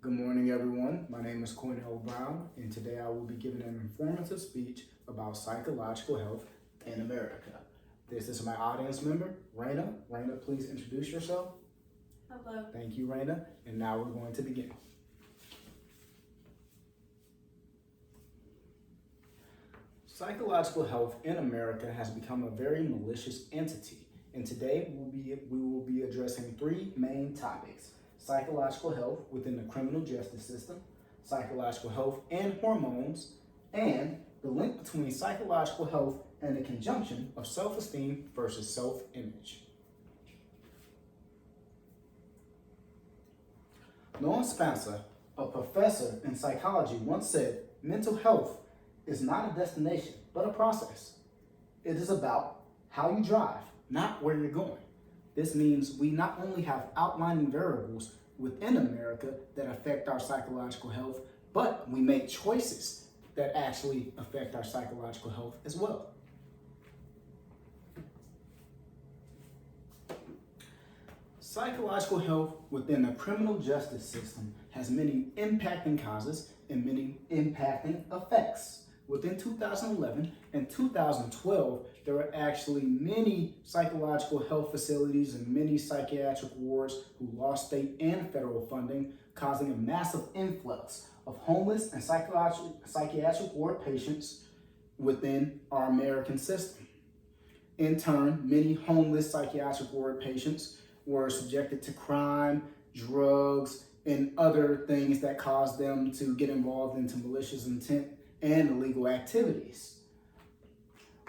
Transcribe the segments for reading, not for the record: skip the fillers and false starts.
Good morning, everyone. My name is Cornell Brown, and today I will be giving an informative speech about psychological health in America. This is my audience member, Raina. Raina, please introduce yourself. Hello. Thank you, Raina. And now we're going to begin. Psychological health in America has become a very malicious entity, and today we will be addressing three main topics: psychological health within the criminal justice system, psychological health and hormones, and the link between psychological health and the conjunction of self-esteem versus self-image. Noah Spencer, a professor in psychology, once said, "Mental health is not a destination, but a process. It is about how you drive, not where you're going." This means we not only have outlining variables within America that affect our psychological health, but we make choices that actually affect our psychological health as well. Psychological health within the criminal justice system has many impacting causes and many impacting effects. Within 2011 and 2012, there were actually many psychological health facilities and many psychiatric wards who lost state and federal funding, causing a massive influx of homeless and psychiatric ward patients within our American system. In turn, many homeless psychiatric ward patients were subjected to crime, drugs, and other things that caused them to get involved into malicious intent and illegal activities.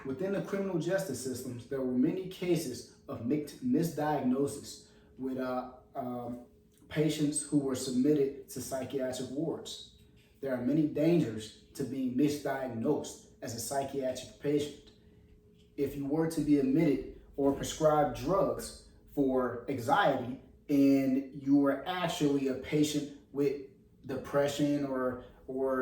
Within the criminal justice systems, there were many cases of misdiagnosis with patients who were submitted to psychiatric wards. There are many dangers to being misdiagnosed as a psychiatric patient. If you were to be admitted or prescribed drugs for anxiety and you were actually a patient with depression or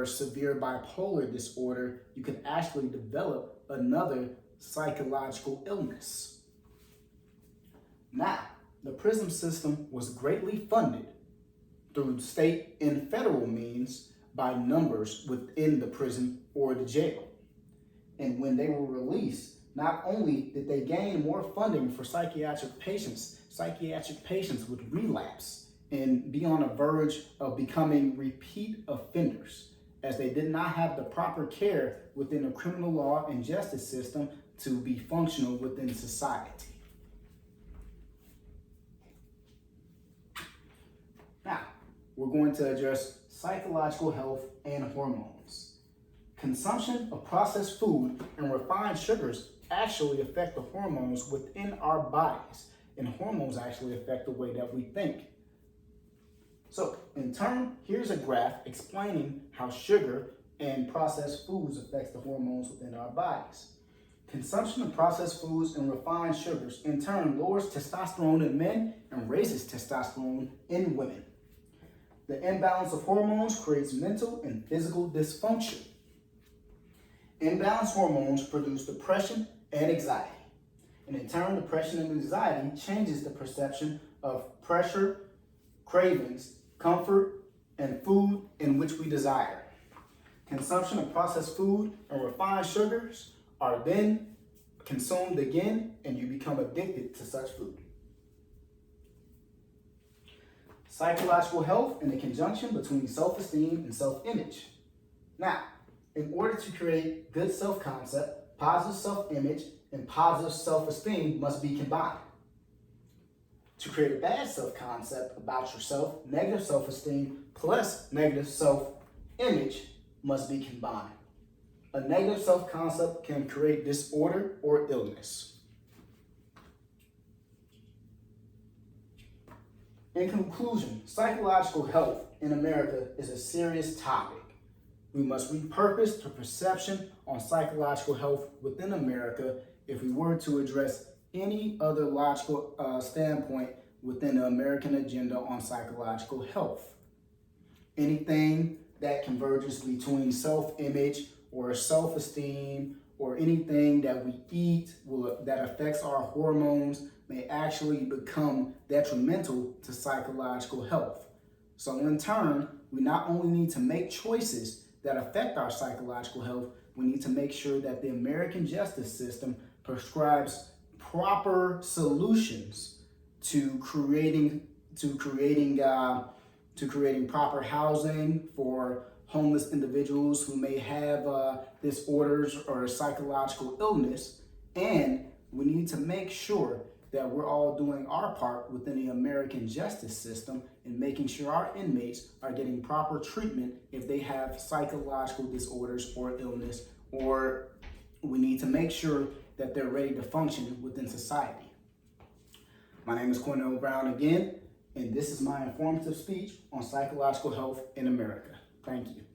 severe bipolar disorder, you could actually develop another psychological illness. Now, the prison system was greatly funded through state and federal means by numbers within the prison or the jail. And when they were released, not only did they gain more funding for psychiatric patients would relapse and be on the verge of becoming repeat offenders, as they did not have the proper care within the criminal law and justice system to be functional within society. Now, we're going to address psychological health and hormones. Consumption of processed food and refined sugars actually affect the hormones within our bodies, and hormones actually affect the way that we think. So, in turn, here's a graph explaining how sugar and processed foods affects the hormones within our bodies. Consumption of processed foods and refined sugars in turn lowers testosterone in men and raises testosterone in women. The imbalance of hormones creates mental and physical dysfunction. Imbalanced hormones produce depression and anxiety. And in turn, depression and anxiety changes the perception of pressure, cravings, comfort, and food in which we desire. Consumption of processed food and refined sugars are then consumed again, and you become addicted to such food. Psychological health and the conjunction between self-esteem and self-image. Now, in order to create good self-concept, positive self-image, and positive self-esteem must be combined. To create a bad self-concept about yourself, negative self-esteem plus negative self-image must be combined. A negative self-concept can create disorder or illness. In conclusion, psychological health in America is a serious topic. We must repurpose the perception on psychological health within America if we were to address any other logical standpoint within the American agenda on psychological health. Anything that converges between self-image or self-esteem or anything that we eat that affects our hormones may actually become detrimental to psychological health. So in turn, we not only need to make choices that affect our psychological health, we need to make sure that the American justice system prescribes proper solutions to creating proper housing for homeless individuals who may have disorders or psychological illness. And we need to make sure that we're all doing our part within the American justice system and making sure our inmates are getting proper treatment if they have psychological disorders or illness, or we need to make sure that they're ready to function within society. My name is Cornell Brown again, and this is my informative speech on psychological health in America. Thank you.